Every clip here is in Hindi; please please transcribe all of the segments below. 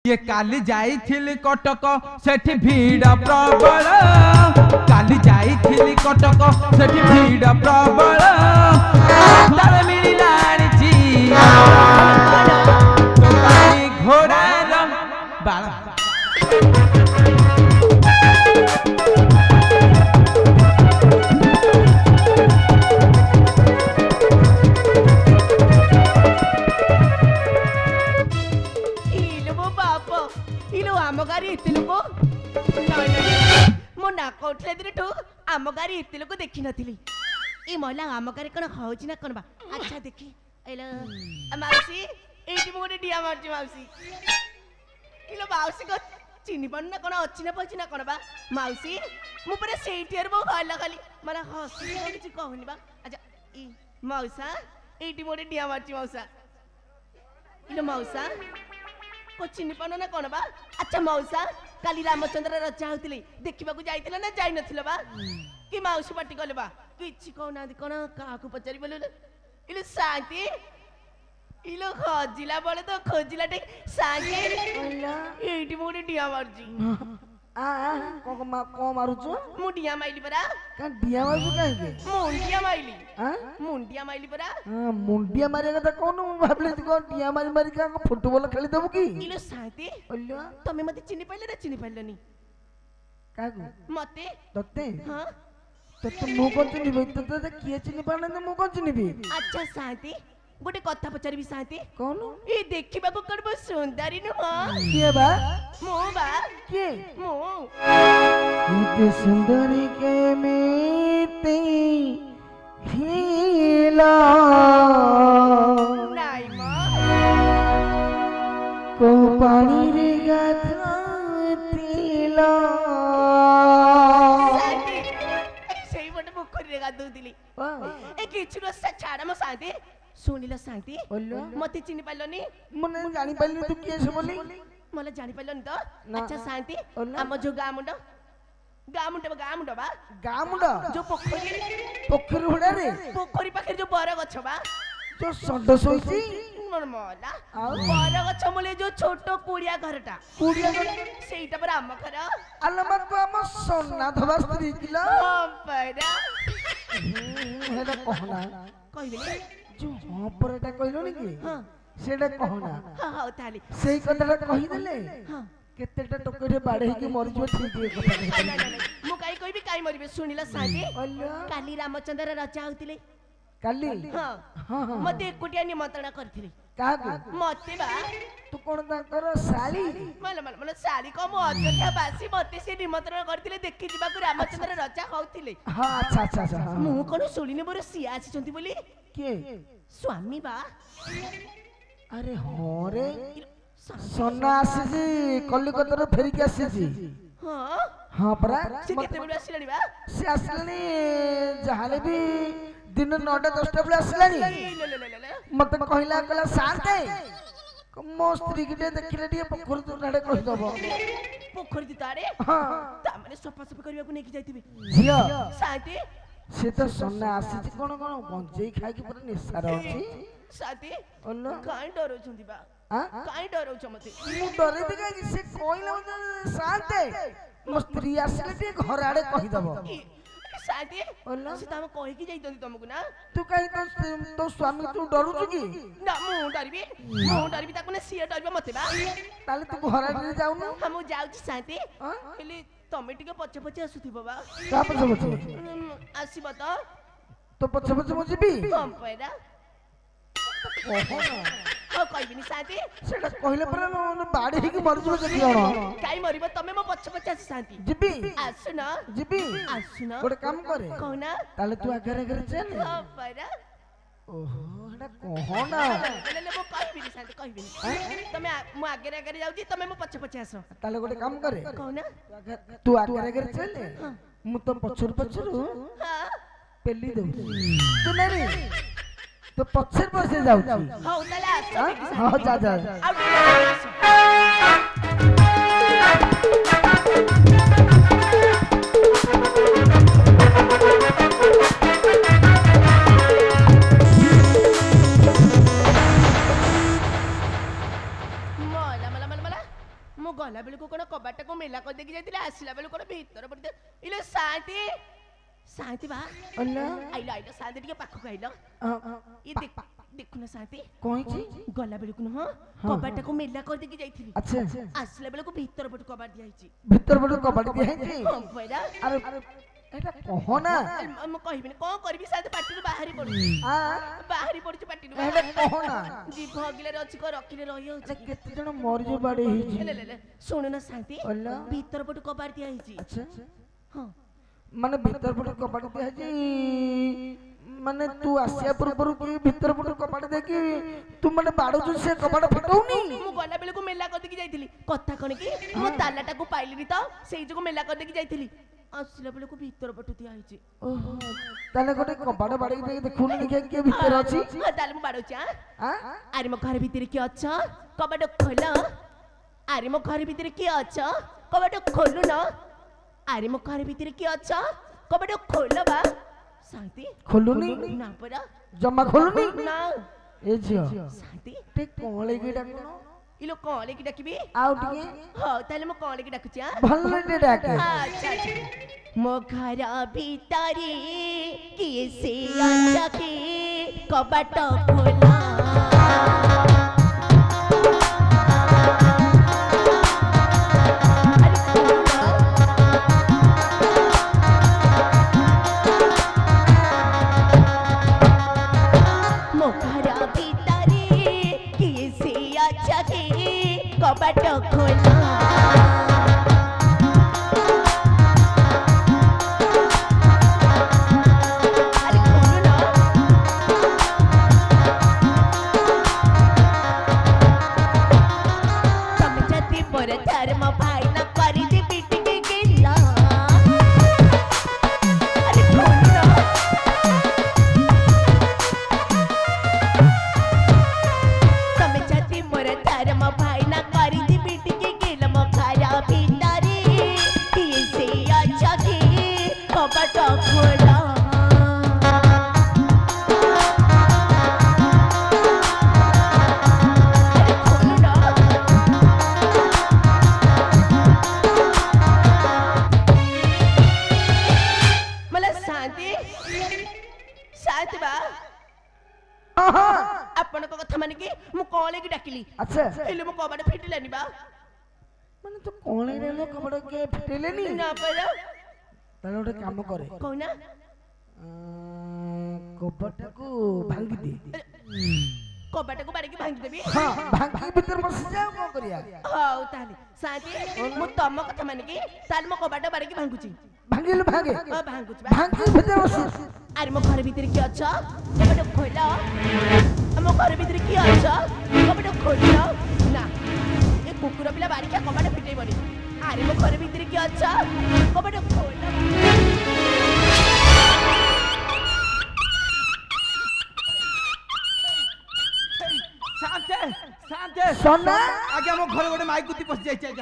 ये काली जाइथिली कटक सेठी भीड़ प्रबल काली जाइथिली कटक सेठी भीड़ प्रबल तार मिलिलाणी घोड़ार बाला आम गाड़ी इतने लोग मो नाक उठले दिन आम गाड़ी इतने लोग देखी नी ये महिला आम गाड़ी कौन हूँ ना कौन बा अच्छा देखी मौसी ये गोटे डिया मार्ची मौसी इलो मौसी को चिन्ह पाना कौन अच्छी ना पची ना कौन बा मौसी मुझे से भल खाली मतलब हसी किसी कहूनी बा अच्छा मौसा ये गोटे डिया मार्ची मौसा इलो मौसा को चिन्ह पान ना कौन बा अच्छा मौसा काली रामचंद्र रचा होते देखा जाइल ना जाई नथिल बा कि मौसी पाटी कले बा किछि कहना कौन क्या पचारि बोल इलो शांति इलो खोजिला बोले तो खोजिला टे शांति एठी मोटे डिया मारजी को मारुचो मु डिया माइली परा का डिया मारुचो काहे के मुंडिया माइली मुंडिया माइली परा मुंडिया मारे कथा कोन भाबले को डिया मारी मारी का फुटबॉल खेली देबो की इलो शांति ओल्लो तमे मते चिनि पाइले ना चिनि पाइलनी कागु मते तते हां तते मु कोन चिनि बे तते किए चिनि पाने मु कोन चिनि बे अच्छा शांति गोटे कथा पचारि शांति कौन ये देखिबा को करबो सुंदरी न के बा मो बा के मो इते सुंदरी के मीते खिला नाई मा को पानी रे गाथीला शांति सेही बटे पोखरी रे गादू दिली ए किछु न छाड़ा म शांति सुनिला शांति मते चिनि पाइलनी मने जानि पाइलनी तू के से बोली मला जानि पाइलनी तो अच्छा शांति हम जो गामुंड बा गामुंड जो पोखरी हुडा रे पोखरी पाखे जो बर गछ बा जो सड सोइची मन मला बर गछ मोले जो छोटो कुड़िया घरटा सेईटा पर आम घर अलमा तो हम सोना धबा स्त्री किला पैरा हेदा कहना कहबिनी जो हां पर एटा कहलो नि कि हां सेटा कहना हां हां ताली सेई कथाटा कहि देले हां केतेटा टोकरे बाडे कि मरि जो ठीक है कथा मु काई कहबी काई मरिबे सुनिला शांति काली रामचंद्र राजा होतिले काली हां हां मते एकुटिया निमंत्रण करथिले कागु मते बा तू कोन ताकर साली मन साली को मो अयोध्या बासी मते से निमंत्रण करथिले देखि जिबा को रामचंद्र राजा होतिले हां अच्छा अच्छा अच्छा मु कोन सुनिने मोर सिया आसी चंती बोली के स्वामी बा अरे हो रे सोना आसी जी कलिकता रो फेरी के आसी जी हां हां परा से केते बेला आसीलानी बा से आसलानी जहाले भी दिन 9टा 10टा बेला आसलानी मते कहला कला शांते मो स्त्री के देखिले दिए पोखर तो नाडे कहि दबो पोखर दी तारे हां ता माने सफा सफा करिया को नेकी जाइतिबे झियो शांति से तो सोना आसी कोन कोन गंजेई खाइ के पूरा निसार अछि शांति ओल्लो काई डरो छुंदी बा हां काई डरो छ मते मु डरे दिगा कि से कोइला मते शांते मो स्त्री आसीले दिए घर आडे कहि दबो शांति ओल्लो से तम कहि कि जाइतनी तुमको ना तू कहि तो स्वामी तू डरू छु कि ना मु डरबी ताको ना सिया डरबे मते बा ताले तू घर आडे जाऊ ना हम जाउ छी शांति हेली तमे टिके पछे पछे आसुथिबो बा का पछे पछे आसीबो त तो पछे पछे मु जीबी हम पैदा ओहो हो कहबिनी शांति सेटा कहले पर न बाडी ही कि मर जबे जति जण काई मरिबो तमे मो पछे पछे आसी शांति जीबी आसु न जीबी आसु न गोटे काम करे कहना ताले तू आगे आगे चल हम पैदा ओहो एटा कहना ले मो कहबिनी शांति कहबिनी तमे मो आगे आगे जाउची तमे मो पछे पछे आसो ताले गोटे काम करे कहना तू आगे आगे चल मु तो पछुर पछुर हां पेली दउ तू नहीं तो पछर पछे जाउ हो ताले आसो हां जा जा ମୁଁ ଗଲା ବେଳକୁ କଣ କବାଟକୁ ମେଲା କରିଦେଇକି ଯାଇଥିଲି ଆସିଲା ବେଳକୁ କଣ ଭିତର ପଡି ଇଲୋ ଶାନ୍ତି ଶାନ୍ତି ବା ଅଲା ଆଇଲ ଆଇଲ ଶାନ୍ତି ଟିକେ ପାଖକୁ ଆଇଲ ଇ ଦେଖୁନ ଶାନ୍ତି କହିଛି ଗଲା ବେଳକୁ ନୁହଁ କବାଟକୁ ମେଲା କରିଦେଇକି ଯାଇଥିଲି ଆଚ୍ଛା ଆସିଲା ବେଳକୁ ଭିତର ପଟୁ କବାଟ ଦିଆହେଇଛି ଭିତର ପଟୁ କବାଟ ଦିଆହେଇଛି ହଁ ପରା ଆରେ ଏଟା କହନା ମୁଁ କହିବିନି କଣ କରିବି ଶାନ୍ତି ପାଟିରୁ ବାହାରି ପଡୁଛି ବାହାରି ପଡୁଛି ପାଟିରୁ ଏଟା କହନା ଜିଭ ଅଗିଲାରେ ଅଛି କଣ ରଖିଲେ ରହିଯାଉଛି କେତେ ଜଣ ମରିଯ ବାଡେ ହେଇଛି ଶୁଣୁନ ଶାନ୍ତି ଅଲା ଭିତର ପଟୁ କବାଟ ଦିଆହେଇଛି ଆଚ୍ଛା ହଁ ମାନେ ଭିତର ପଟୁ କବାଟ ଦିଆହେଇଛି ମାନେ ତୁ ଆସିବା ପୂର୍ବରୁ କି ଭିତର ପଟୁ କବାଟ ଦେଇକି ତୁ ମାନେ ବାଡୁଛୁ ସେ କବାଟ ଫିଟଉନି ମୁଁ ଗଲା ବେଳକୁ ମେଲା କରିଦେଇକି ଯାଇଥିଲି କଥା କଣ କି ମୁଁ ତାଲାଟାକୁ ପାଇଲିନି ତ ସେଇ ଯୋଗୁ ମେଲା କରିଦେଇକି ଯାଇଥିଲି ଆସିଲା ବେଳକୁ ଭିତର ପଟୁ ଦିଆହେଇଛି ଓହୋ ତାହେଲେ ଗୋଟେ କବାଟ ବାଡେଇକି ଦେଇକି ଦେଖୁନି ଦେଖିଆ କିଏ ଭିତରେ ଅଛି ତାହେଲେ ମୁଁ ବାଡଉଛି ଆରେ ମୋ ଘର ଭିତରେ କିଏ ଅଛ କବାଟ ଖୋଲ ଆରେ ମୋ ଘର ଭିତରେ କିଏ ଅଛ କବାଟ ଖୋଲୁନ ଆରେ ମୋ ଘର ଭିତରେ କିଏ ଅଛ କବାଟ ଖୋଲ ବା ଶାନ୍ତି ଖୋଲୁନି ନା ପରା ଜମା ଖୋଲୁନି ନା ଏ ଝିଅ ଶାନ୍ତି ଟିକେ କଅଁଳେଇକି ଡାକୁନ ଇଲୋ କଅଁଳେଇକି ଡାକିବି ଆଉ ଟିକେ ହଉ ତାହେଲେ ମୁଁ କଅଁଳେଇକି ଡାକୁଛି ଭଲ ଟିକେ ଡାକେ ଆଚ୍ଛା ମୋ ଘର ଭିତରେ କିଏ ସେ ଅଛକି କବାଟ ଖୋଲା कबाट खोला अरे खोलो ना समझती पर धर्म भाई ना करी दे बेटी के गिला अरे खोलो ना समझती पर धर्म भाई ना कबाट खोला मला शांती शांति बा आपण को कथा माने कि मु कॉले की डाकिली अच्छा एले मु कबाट फिटिलानी बा माने तू कोणे रेलो कबाट के फिटेलेनी ना परा ताले ओटे काम करे कोना कबाटको भांगी दे कबाटको बारे की भांगी देबी हां भांगी भीतर बस जाओ को करिया हां ताले शांति मु तम कथा माने कि ताले मो कबाट बारे की भांगुची भांगिल भांगे भांगुची भांगी भीतर बस अरे मो घर भीतर की अच्छा कबाट खोला मो घर भीतर की अच्छा कबाट खोला ना ए कुकुर पिला बारी के कबाट फिटै बनी अरे मो घर भीतर की अच्छा कबाट खोला शांते शांते सोना आगे मो घर गोटे माइक कुती पस जाई आगे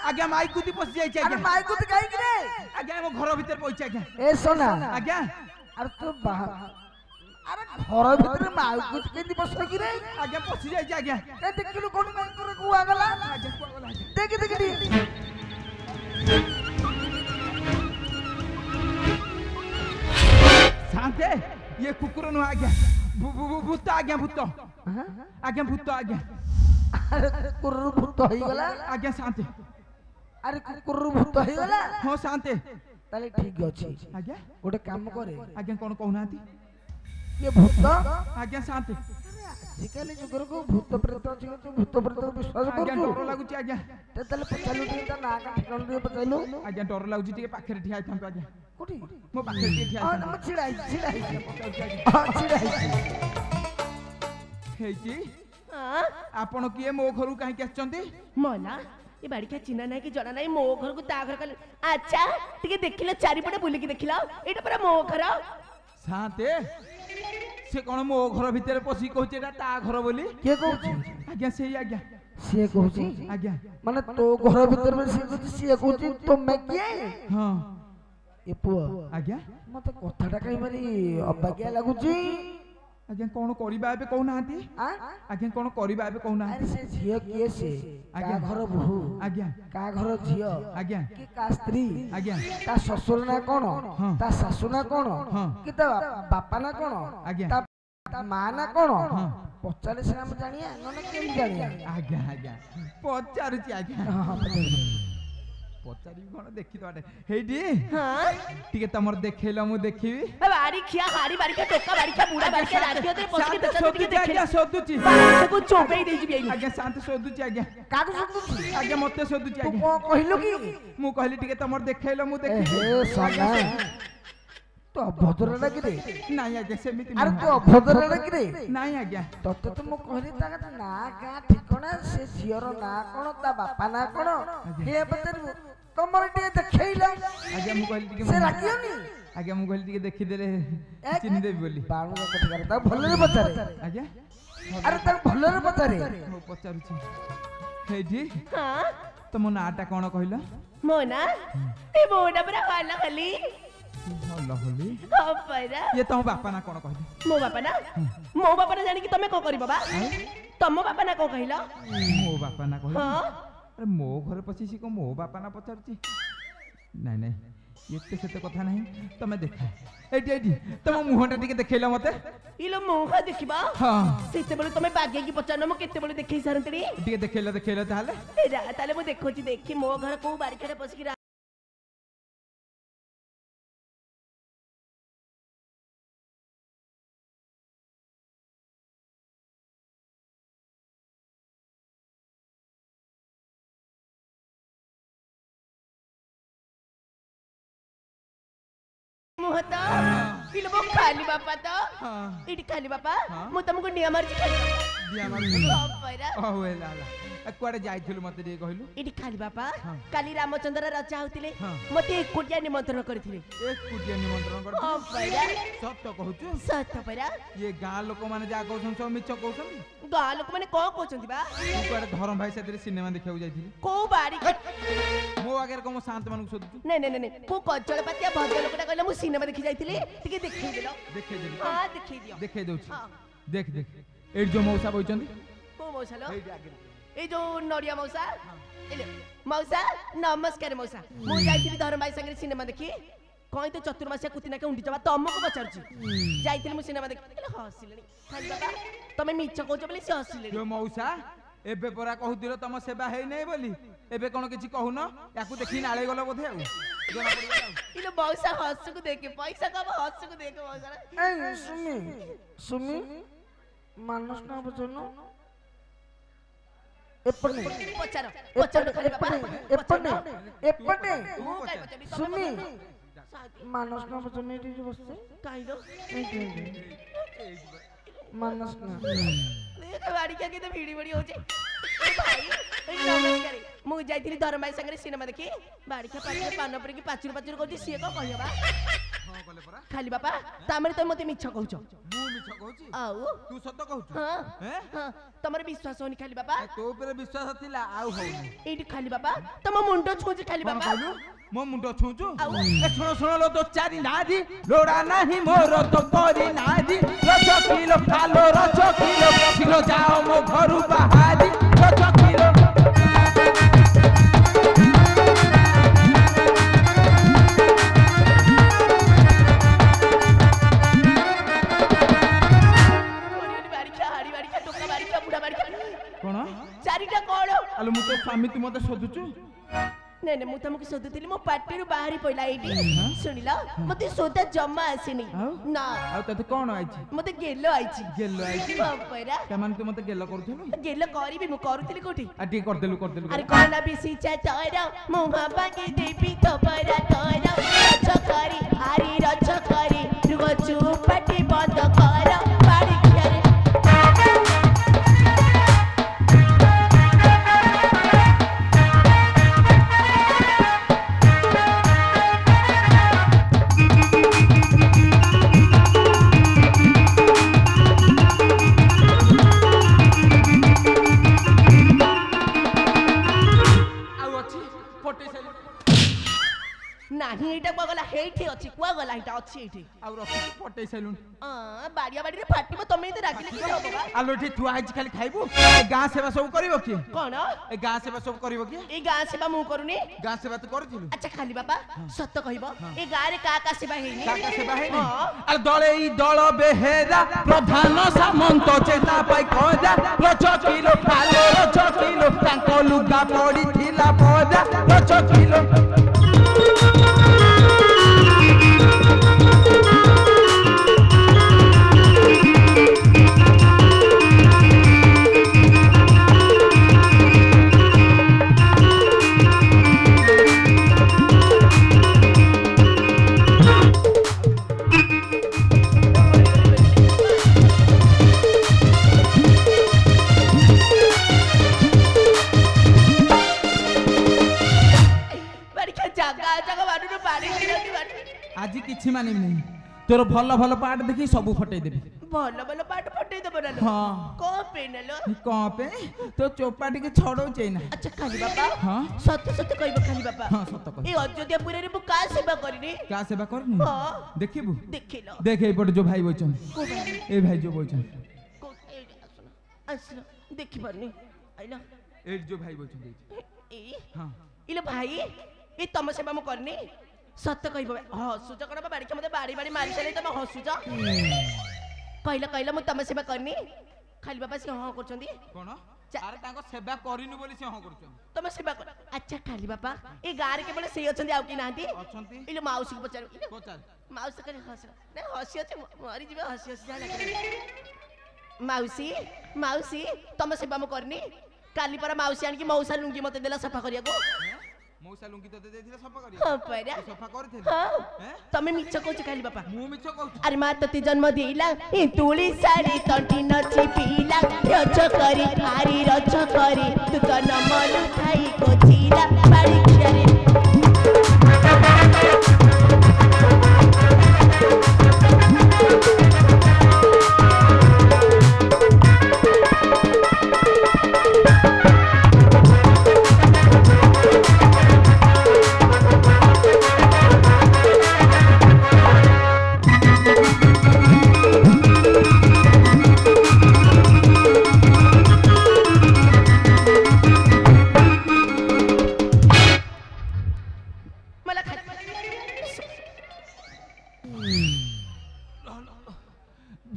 आगे माइक कुती पस जाई अरे आगे माइक तो काई करे आगे मो घर भीतर पहुंच आगे ए सोना आगे अरे तू बाहर अरे घर भीतर माइक तो केंदी बसले कि रे आगे पस जाई आगे ए देखिलु कोन माइक करे को आगला आगे कोला देख देख दी शांते ये कुकुर नु आगे भूत आगे भूत आगे भूत आगे अरे कुकुर भूत होई गला आगे शांते अरे कुकुर भूत होई गला हो शांते ताले ठीक अछि आगे गोटे काम करे आगे कोन कहउनाती ये भूत आगे शांते आजिकल जुगर को भूत प्रेत अछि तो भूत प्रेत विश्वास आगे करछु डर लागुची आगे ताले पचालु ता ना का ठिकाना दे पचालु आगे डर लागुची टिके पाखरे ठिया थाम आगे कोठी मो पाखरे ठिया हां थाम हम छिड़ाई हां छिड़ाई हेची हां आपण किए मो घरु काहे के आछंती मोला ये बाड़ी का चिन्ह नहीं कि जना नहीं मो घर को ता घर का अच्छा टिके देखिलो चारिपटे बुली की देखिलो एटा पूरा मो घर शांते से कोन मो घर भीतर पसी कहूचे एटा ता घर बोली के कहूची आज्ञा से आज्ञा से कहूची आज्ञा माने तो घर भीतर में से कहूची से कहूची तो मैं किए हां ए पुआ आज्ञा मते कथाटा कई मारी अबाग्या लागुची आज्ञा कोन करिबा एबे कहूनांती आज्ञा कोन करिबा एबे कहूनांती अरे से झियो किए से का घर बहू आज्ञा का घर झियो आज्ञा कि का स्त्री आज्ञा ता ससुर ना कोन ता सासु ना कोन कि ता बापा ना कोन आज्ञा ता मां ना कोन पचारे से हम जानिया नने केम जानिया आज्ञा आज्ञा पचारुची आज्ञा हां पचारि कोन देखि तो हेडी हां टिके तमर देखैला मु देखिबी बारी खिया हारी बारी का टोका बारी का बुढ़ा बारी का राखियो ते पसकी तो सोदुची आज्ञा सोदुची को चोपे दे जी बेली आज्ञा शांत सोदुची आज्ञा कादू सुदुची आज्ञा मते सोदुची तू आज्ञा कहिलो कि मु कहली टिके तमर देखैला मु देखि हे सोना तो अभद्र ना कि रे नाही आज्ञा सेमिति अरे तू अभद्र ना कि रे नाही आज्ञा तते तो मु कहली ता का ना का ठिकना से झियोर ना कोन ता बापा ना कोन हे बतर तमर टे देखैला आज्ञा मु कहली टिके से राखियोनी आज्ञा मु कहली टिके देखि देले चिन्ह देबी बोली बाणु का कथि करता भल्ले रे पचारे आज्ञा अरे ता भल्ले रे पचारे हो पचारुची हेडी हां तम नाटा कोन कहला मोना ए मोना पर वाला खाली हल्ला होली परा ये तो बापा ना कोन कहली मो बापा ना जानी कि तमे को करी बाबा तम बापा ना को कहिला मो बापा ना कहली हां अरे मो घर पछिसी को मो बापा ना पचारुची नाही नाही एते सेते कथा नाही तमे देखा एडी एडी तम मुहटा टिके देखैला मते इलो मुह देखिबा हां सेते बेले तमे बागे की पचानो म केते बेले देखै सारंतरी टिके देखैला ताले रा ताले मु देखोची देखि मो घर को बारिकारे पसकी मुहता इलो बो खाली बापा तो हां इडी खाली बापा मु तुमको निया मारजी खाली दिया मार परा ओ वेला कुआडे जाइथिलु मते टिके कहलु इडी खाली बापा काली रामचंद्र राजा होतिले हाँ। मते एकुटिया निमंत्रण करथिले एक कुटिया निमंत्रण कर हां परा सत्य कहूछु सत्य परा ये गां लोक माने जा कहउछन सब मिछ कहउछन गा लोक माने को कहउछंती बा कुआडे धरम भाई साथे सिनेमा देखियो जाइथिलि को बारी मो आगे को शांत मानक सोदुछु नहीं नहीं नहीं को कजळ पातिया भद्र लोकटा कहला मु सिनेमा देखि जाइथिली टिके देखि देलो देखे देली हां देखि दियो देखे दउछु हां देख देख एड जो मौसा बइचंदी को मौसा लो ए जो नडिया मौसा एले मौसा नमस्कार मौसा मु जाइथिली धरम भाई संगे सिनेमा देखि कहीं तो चतुर्मासिया कुतिना के उंडी जबा तमको पचारछि जाइथिली मु सिनेमा देखि हसिलेनी खाली बाबा तमे मिछ कहउछ बोली से हसिलेनी जो मौसा एबे परा कहूतिल तम सेवा हेई नै बोली एबे कोन किछि कहून याकू देखि नाळे गलो बोधे आउ जना पड़िला इलो मौसा हसुको देखे पैसा कब हसुको देखे मौसा ए सुमी मानस ना बचनो एपने पचारो पचारो खाली बाबा एपने मु काई पचारी सुमी मानस ना बचनो एटी बसते काई दो मानस ना देख बाड़ी क्या के तो भिड़ी बड़ी हो जाए भाई नमस्कार मु जाइथिली धरम भाई संगे सिनेमा देखि बाड़ी के पाछे पान पर की पाचुर पाचुर कहती सिए को कहबा हां कहले परा खाली बापा तामरे तो मते मिछ कहउछ मु मिछ कहूची आउ तू सत्य कहूछु हां हैं हां तमरे विश्वास होनी खाली बापा तो ऊपर विश्वास थिला आउ होनी एटी खाली बापा तम मुंडो छुजी खाली कोन बापा कहलु मो मुंडो छुचु आउ। ए सुनो लो तो चारी नादी लोड़ा नाही मोर तो करी नादी रच किलो खालो रच किलो जाओ मो घरु बाहादी रच किलो कोन चारिटा कोण आलो मु तो स्वामी तू मते सोदुचु नहीं नहीं मु तुमको सोदुतिली मो पार्टी रु बाहरी पइला एटी सुनिला मते सोदा जम्मा आसीनी ना आ तते कोन आइछि मते गेलो आइछि गेलो आइछि बापरा कमान तू मते गेलो करथुनु गेलो करबी मु करूतिली कोठी आ टी कर देलु अरे कोना बिसी चाचारा मुहा बागी देबी तो परा तोरा रचकारी आरी रचकारी रुगो चुपटी बंद कर बाड़ी खेरे ନାହିଁ ଏଇଟା କୁଆ ଗଲା ହେଇଠି ଅଛି କୁଆ ଗଲା ଏଇଟା ଅଛି ଏଇଠି ଆଉ ରଖି ପଟେଇ ସାଇଲୁନି ବାଡିଆ ବାଡିରେ ଫାଟିବ ତମେ ଏତେ ରାଗିଲେ କି ହବ ବା ଆଲୋ ଏଠି ଥୁଆ ହେଇଛି ଖାଲି ଖାଇବୁ ଏ ଗାଁ ସେବା ସବୁ କରିବ କିଏ କଣ ଏ ଗାଁ ସେବା ସବୁ କରିବ କିଏ ଏଇ ଗାଁ ସେବା ମୁଁ କରୁନି ଗାଁ ସେବା ତୁ କରୁଥିଲୁ ଆଚ୍ଛା ଖାଲି ବାପା ସତ କହିବ ଏ ଗାଁରେ କା ସେବା ହେଇନି କାକା ସେବା ହେଇନି ହଁ। ଆରେ ଦଳେ ଇ ଦଳ ବେହେରା ପ୍ରଧାନ ସାମନ୍ତ ଚେତା ପାଇ କଜା ରଚକିଲୋ ଖାଲୋ ରଚକିଲୋ ତାଙ୍କ ଲୁଗା ପଡିଥିଲା ପଜା ରଚକିଲୋ আজি କିଛି ମାନିବି ନାହିଁ ତୋର ଭଲ ଭଲ ପାଠ ଦେଖି ସବୁ ଫଟେଇ ଦେବି ଭଲ ଭଲ ପାଠ ଫଟେଇ ଦେବ ନା ହଁ କଣ ପାଇଁ ନେଲ କଣ ପେ ତୋ ଚୋପା ଟିକେ ଛଡଉଚେ ନା ଆଚ୍ଛା ଖାଲି ବାପା ହଁ ସତ ସତ କହିବ ଖାଲି ବାପା ହଁ ସତ କହ ଏ ଅଯୋଧ୍ୟାପୁରରେ ମୁଁ କା ସେବା କରିନି କା ସେବା କରିନି ହଁ ଦେଖିବୁ ଦେଖିଲ ଦେଖ ଏଇପଟେ ଯୋଉ ଭାଇ ବଇଛନ୍ତି ଏ ଭାଇ ଯୋଉ ବଇଛନ୍ତି ଆସିଲ ଦେଖି ପାରୁନି ଆଇଲ ଏଇଠି ଯୋଉ ଭାଇ ବଇଛନ୍ତି ଏଇ ହଁ ଇଲୋ ଭାଇ ଏ ତମ ସେବା ମୁଁ କରିନି ସତ କହିବ ହସୁଛ କଣ ବା ବାଡିକି ମତେ ବାଡି ବାଡି ମାରି ସାରି ତମେ ହସୁଛ କହିଲ କହିଲ ମୁଁ ତମ ସେବା କରିନି ଖାଲି ବାପା ସେ ହଁ କରୁଛନ୍ତି କଣ ଆରେ ତାଙ୍କ ସେବା କରିନୁ ବୋଲି ସେ ହଁ କରୁଛନ୍ତି ତମେ ସେବା କର ଆଚ୍ଛା ଖାଲି ବାପା ଏ ଗାଁରେ କେବଳ ସେଇ ଅଛନ୍ତି ଆଉ କି ନାହାନ୍ତି ଅଛନ୍ତି ଇଲୋ ମାଉସୀକୁ ପଚାରୁ ପଚାର ମାଉସୀ କହିଲେ ହସ ନା ହସି ଅଛି ମରିଯିବେ ହସି ହସି ଯାହା ଲାଗିଲା ମାଉସୀ ମାଉସୀ ତମ ସେବା ମୁଁ କରିନି କାଲି ପରା ମାଉସୀ ଆଣିକି ମଉସା ଲୁଙ୍ଗି ମତେ ଦେଲା ସଫା କରିବାକୁ ମଉସା ଲୁଙ୍ଗି ତତେ ଦେଇଥିଲେ ସଫା କରି ହଁ ପରା ସଫା କରିଥିଲି ତମେ ମିଛ କହୁଛ ଖାଲି ବାପା ମୁଁ ମିଛ କହୁଛି ଆରେ ମା ତତେ ଜନ୍ମ ଦେଇଲା ଏ ତୁଳି ଶାଢ଼ୀ ତଣ୍ଟି ନଚି ପିଲା ରଜ କରି ଭାରି ରଜ କରି ତୁ ତ ନମଲୁ ଖାଇ କୋଚିଲା ବାଡ଼ି ଖିଆରେ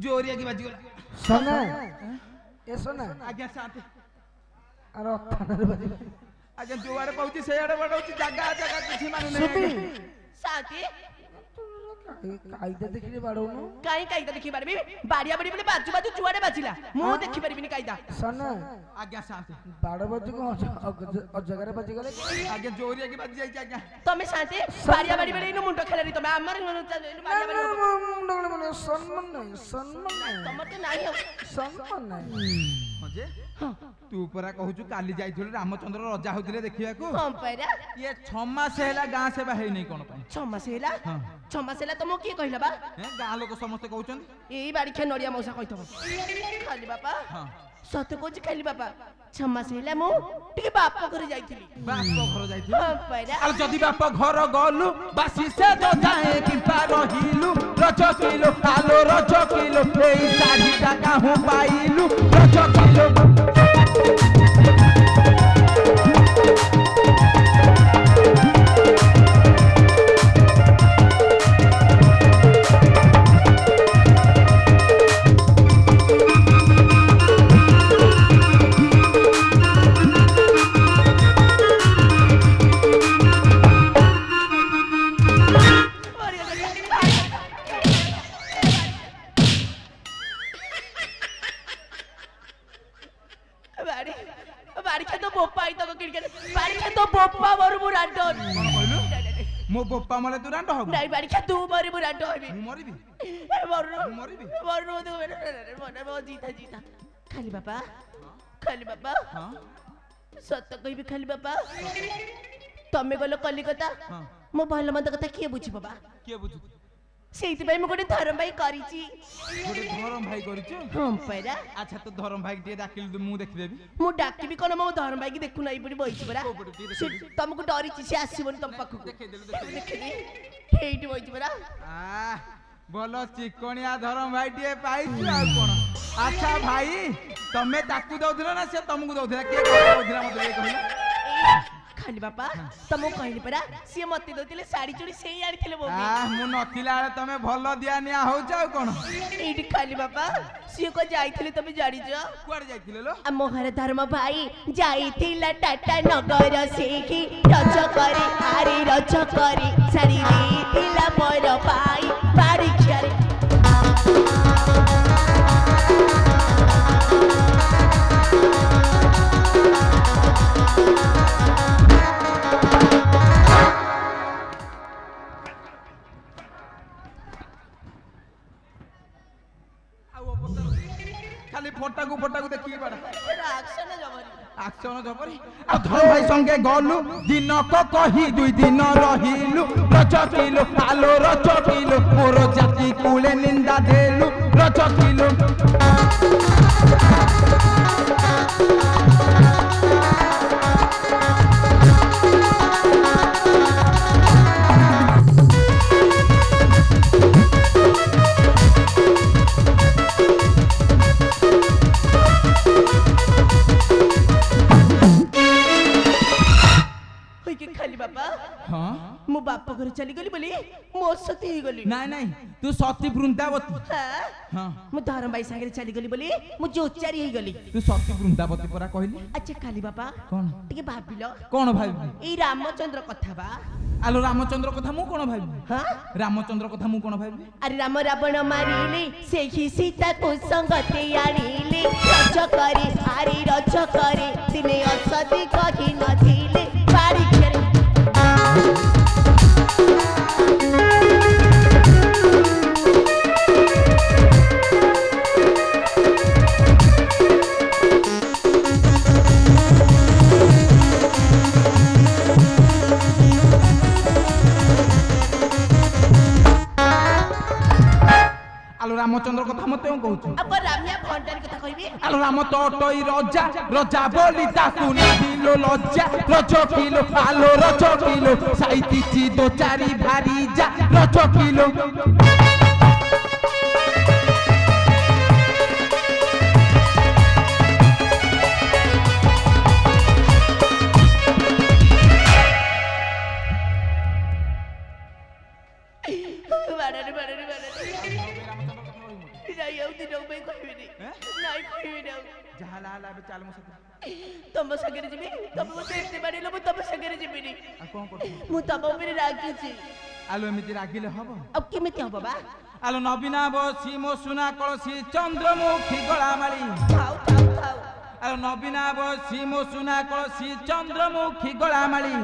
जोरिया की बाजी सोना ए सोना आज्ञा शांति अरे थानारे बाजी आज्ञा जो आड़े कहूची से आड़े बढ़ाउची जगह जगह किछि मानु सुबी नहीं शांति कायदा देखिले बाड़ौनु काई कायदा देखि पारबी बाड़िया बाड़ी बोले बाजू बाजू जुआड़े बाजिला मु देखि पारबिनी कायदा सोना आज्ञा शांति बाड़ बाजू को जगह बाजी गले आज्ञा जोरिया की बाजी जाई आज्ञा तमे शांति बाड़िया बाड़ी बोले इनु मुंडो खेलारी तमे हमर बाड़िया बाड़ी मुंडो मन सम्मान नहीं तमर तो नाही हो सम्मान नहीं मजे तू परा कहूचु काली जाइथिलु रामचंद्र राजा होतिले देखिया को हां परा ये 6 मास हैला गां सेवा हेइ नै कोन पई 6 मास हैला 6 मास हैला तमो की कहला बा हैं गां लोक समस्त कहउचन एई बाड़ी खे नडिया मौसा कहितब खाली बापा हां सत कोच खाली बापा 6 मास हैला मु टिके बाप घर जाइथिली बाप घर जाइथिलु हां परा आ जदी बाप घर गलु बासी से जो जाए कि रहिलु रच किलो आलो रच किलो एई साड़ी टा काहू पाइलु रच किलो मो बोपा मले तू रांड हो नहीं बाड़ी क्या तू मरी बुराटो होबी मु मरिबी मरनो मरिबी मरनो तो मने बहुत जीता जीता खाली बापा हां सत्य कहबी खाली बापा तमे गलो कलिकता मो भल मत कथा किए बुझी बाबा के बुझु ସେଇଥିପାଇଁ ମୁଁ ଗୋଟେ ଧରମ ଭାଇ କରିଛି। ଗୋଟେ ଧରମ ଭାଇ କରିଛୁ? ହଁ ପରା। ଆଚ୍ଛା ତୁ ଧରମ ଭାଇ ଟିକେ ଡାକିଲୁ ମୁଁ ଦେଖିଦେବି। ମୁଁ ଡାକିବି କଣ ମୋ ଧରମ ଭାଇକି ଦେଖୁନ ଏଇପଟେ ବଇଛି ପରା। ସେ ତମକୁ ଡରିଛି ସେ ଆସିବନି ତମ ପାଖକୁ। ଦେଖେଇଦେବି ଏଇଠି ବଇଛି ପରା। ଭଲ ଚିକଣିଆ ଧରମ ଭାଇ ଟିକେ ପାଇଛୁ ଆଉ କଣ। ଆଚ୍ଛା ଭାଇ ତମେ ତାକୁ ଦଉଥିଲ ନା ସେ ତମକୁ ଦଉଥିଲା? କିଏ ଦଉଥିଲା ମତେ ଟିକେ କହିଲ? ଖାଲି ବାପା ତମକୁ କହିଲି ପରା ସିଏ ମତେ ଦଉଥିଲେ ଶାଢୀ ଚୁଡ଼ି ସେଇ ଆଣିଥିଲେ ବୋଉ। ମୁଁ ନଥିଲା ବେଳେ ତମେ ଭଲ ଦିଆ ନିଆ ହଉଛ ଆଉ କଣ। ଏଇଠି ଖାଲି ବାପା ସିଏ କଣ ଯାଇଥିଲେ ତମେ ଜାଣିଛ? କୁଆଡେ ଯାଇଥିଲେ लो? ଆମ ଘର ଧର୍ମ ଭାଇ ଯାଇଥିଲା ଟାଟା ନଗର ସେଇଠି ରଜ କରି ଆରେ ରଜ କରି ଶାଢୀ ଦେଇଥିଲା ମୋର ଭାଇ ବାରିକ୍ଷାରେ। ଖାଲି ଫଟାକୁ ଫଟାକୁ ଦେଖିକି ବାଡା ଆକ୍ସନ ଜବରି। ଆଉ ଧରମ ଭାଇ ସଙ୍ଗେ ଗଲୁ ଦିନକ କହି 2 ଦିନ ରହିଲୁ। ରଜ କିଲୋ ଆଲୋ ରଜ କିଲୋ ମୋର ଜାତି କୁଳେ ନିନ୍ଦା ଦେଲୁ। ରଜ କିଲୋ ଖାଲି ବାପା ହଁ ମୁଁ ବାପା ଘରେ ଚାଲିଗଲି ବୋଲି ମୋ ସତୀ ହେଇଗଲି। ନାଇଁ ନାଇଁ ତୁ ସତୀ ବୃନ୍ଦାବତୀ। ହଁ ମୁଁ ଧରମ ଭାଇ ସାଙ୍ଗରେ ଚାଲିଗଲି ବୋଲି ମୁଁ ଯୋଚାରୀ ହେଇଗଲି। ତୁ ସତୀ ବୃନ୍ଦାବତୀ ପରା କହିଲି। ଆଚ୍ଛା ଖାଲି ବାପା କଣ ଟିକେ ଭାବିଲ? କଣ ଭାବିବି? ଏଇ ରାମଚନ୍ଦ୍ର କଥା ବା। ଆଲୋ ରାମଚନ୍ଦ୍ର କଥା ମୁଁ କଣ ଭାବିବି? ହଁ ରାମଚନ୍ଦ୍ର କଥା ମୁଁ କଣ ଭାବିବି? ଆରେ ରାମ ରାବଣ ମାରିଲେ ସେହି ସୀତାକୁ ସଙ୍ଗତେ ଆଣିଲେ। ରଜ କରି ଆରେ ରଜ କରି ଦିନେ ଅସତୀ କହି ନଥିଲେ ବାରିକ୍ଷାରେ। ଆଲୋ ରାମଚନ୍ଦ୍ର କଥା ମତେ କଣ କହୁଛୁ? अब रामिया भंडारी कथा कहबी। आलो राम तो टोई रजा रजा बोली ताकू नादिलो लज्जा रजो किलो आलो रजो किलो साइती ची दो चारी भारी जा रजो किलो बाड़ारे बाड़ारे बाड़ारे नहीं आउती न पे कहबी नहीं कहबी न जहां ला ला चाल मो सके तम संगे जीबी तम मते एते बाड़ेलो मु तम संगे जीबी आ कोन करछ मु तम ऊपर रागी छी आलो एमिति रागिले हबो अब केमिति हबो बा आलो नबीना बसी मो सुना कळसी चंद्रमुखी गळामाळी थाउ थाउ थाउ आलो नबीना बसी मो सुना कळसी चंद्रमुखी गळामाळी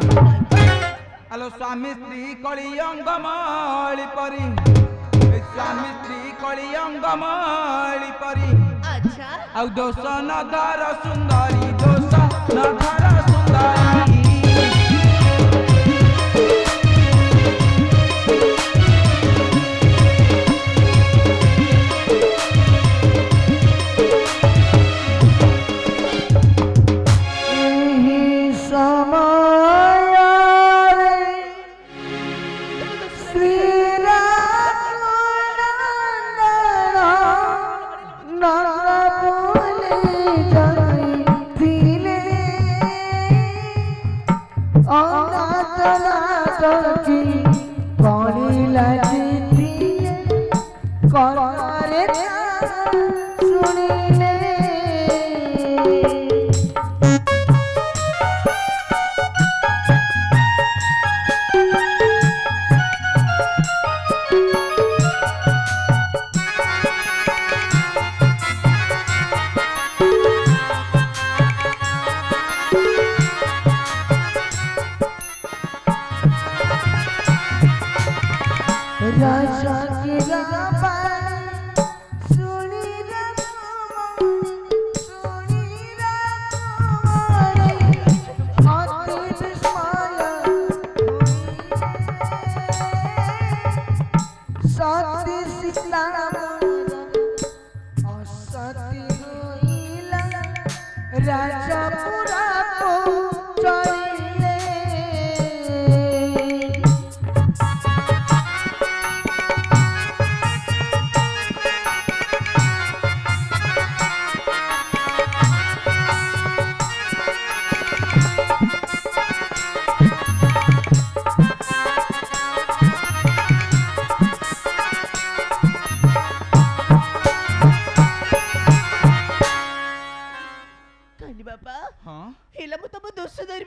आलो स्वामी स्त्री कଳି अंगमळी परी स्वामी स्त्री कଳି अंगमळी परी अच्छा आउ दोष नधर सुंदरी दोष नधर सुंदरी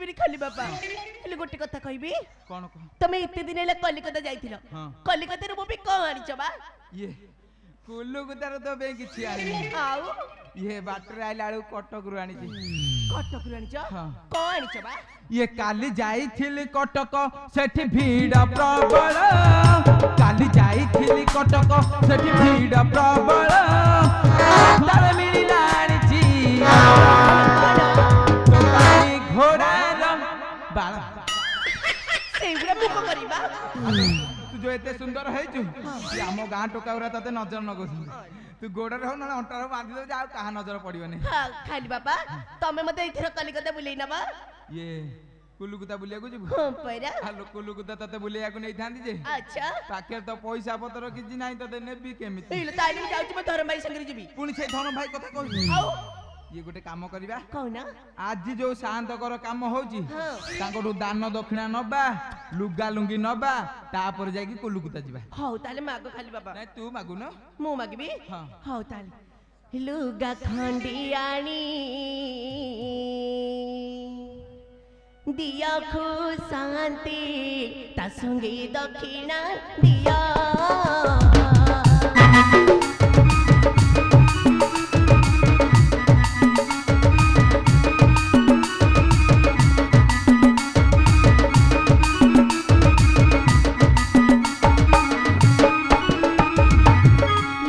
बुझिली खाली बाबा हेले गोटे कथा कहबी कौन कह तमे इते दिन हेले कलिकता जाइथिलो हां कलिकता रे मोबी कोन आनिछ बा ये कुल्लू गुदार तो बे किछि आनी आउ ये बाटर आइला आलू कटक रु आनी कटक रू आनिछ हां कोन आनिछ बा ये काली जाइथिली कटक सेठी भीड़ प्रबल काली जाइथिली कटक सेठी भीड़ प्रबल तार मिलिला आनिछि तो पानी घोड़ा रंग बाला सेइबरा मुख करिबा तू जो एते सुंदर है छु कि हम गां टोकाउरा तते नजर न गस तू गोडर हो ना अंटर बांधी दो जा कहा नजर पड़िबनी हां खाली बाबा तमे मते इथर कलिकता बुलेई नबा ये कुलुकुता बुलिया को जिबु हां पैरा हालो कुलुकुता तते बुलिया को नै थांदी जे अच्छा पाके तो पैसा पतर किछि नाही तते नेबी केमिति इलो ताइले जाउची म धरम भाई संगरी जिबी पुणी से धन भाई कथा कहू आउ ये गोटे काम करबा कहना आज जो शांत कर काम होची हां तांको दान दक्षिणा नबा लुगा लुंगी नबा तापर जाई कि कुलुकुता जिबा हौ ताले माग खाली बाबा नै तू मागु न मु मागबी हां हौ ताले लुगा खंडियाणी दिया खु शांति ता संगे दक्षिणा दिया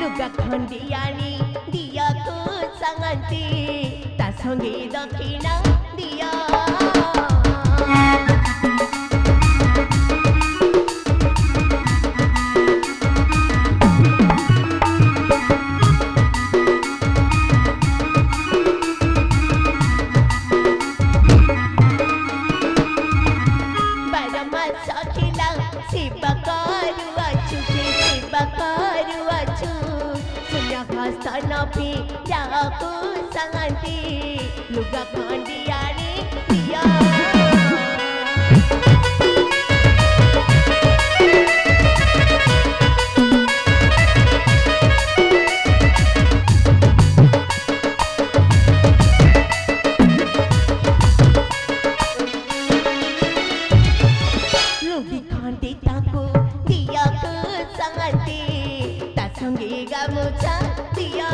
लुगा खंडियाणी दिया खु शांति ता संगे दक्षिणा दिया नपी जाको शांति लुगा खंडियाणी दिया लुगी खंडी ताको दिया को शांति ता संगे गामुचा दिया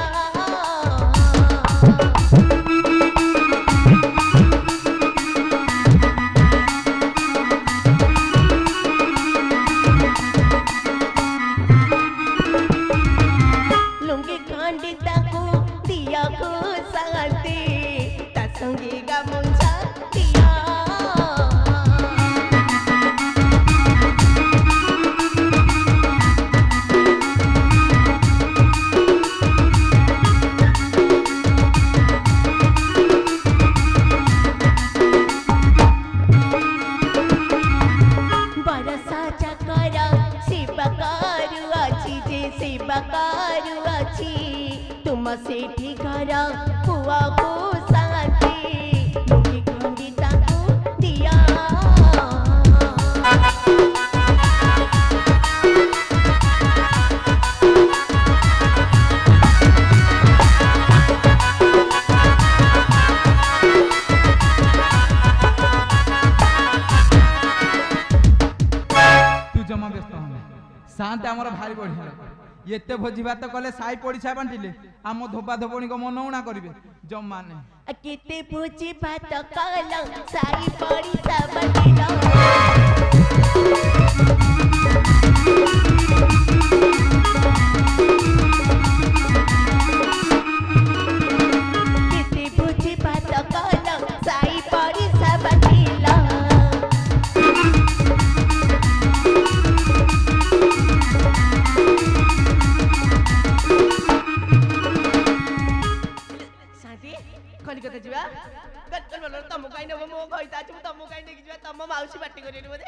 लुंगी खंडी ताको दिया को शांति ता संगे गामुचा दिया तुम सेठी घर पुआ को शांति लुंगी खंडी ताको दिया तू जमा व्यस्त हो शांत हमर भारी बढ़िया एते भोजी भात कले साई पड़िछा बांटिले आम धोबा धोबणी को मनौणा करिवे जम्मा ने केते भोजी भात कल साई पड़ी सबटिलो केते भोजी भात कल साई पड़ी सबटिलो कलिकता जिबा गत्तल बोल तम काई न मो कहिता छु तम काई नेकी जिबा तम माउसी पार्टी करेनी बोले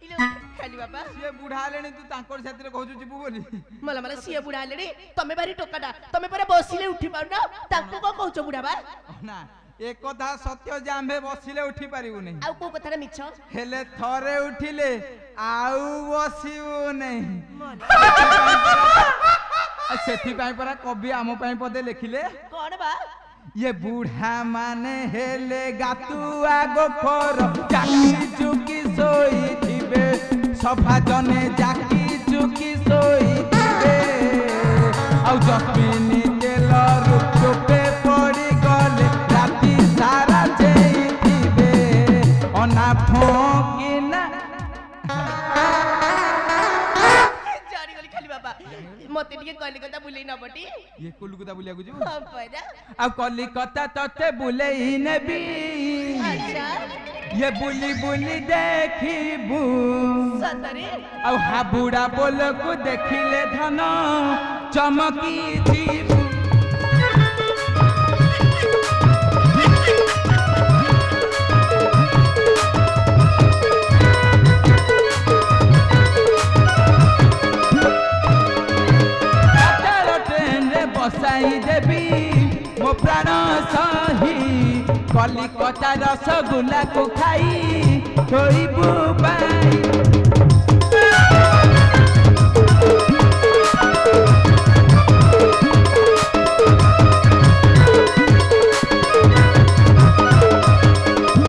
इलो खाली बाबा से बुढ़ा लेनी तू तांकर साथरे कहजु जिबु बोली मला मला सिए बुढ़ा लेनी तमे बारी टोकाटा तमे परे बसिले उठी पाउ न ताको को कहउछ बुढ़ा बा ना एक कथा सत्य जे आम्भे बसिले उठी पारिबु नै आउ को कथारा मिछ हेले थरे उठिले आउ बसिबु नै सेठी पाई परा कवि आम पाई पदे लिखिले कोन बा ये बूढ़ा माने हेले गातुआ गोखर जाकी चुकी सोई थिबे सफा जने जाकी चुकी सोई थिबे आउ जस्मिनी तेलर चोपे पड़ी गले राती सारा जेई थिबे अना फोकिना जारी गली खाली बाबा मते टिके कलिकता बुलेई न बटी ये कोलकाता बुलिया गुजु हां परा आ कलिकता तते बुलेई नेबी अच्छा ये बुली बुली देखिबू सतरे आ हाबुड़ा बोल को देखिले धन चमकी जीबू बसाई देवी मो प्राण सही कलिकता रसगुल्ला को खाई थोइबू पाई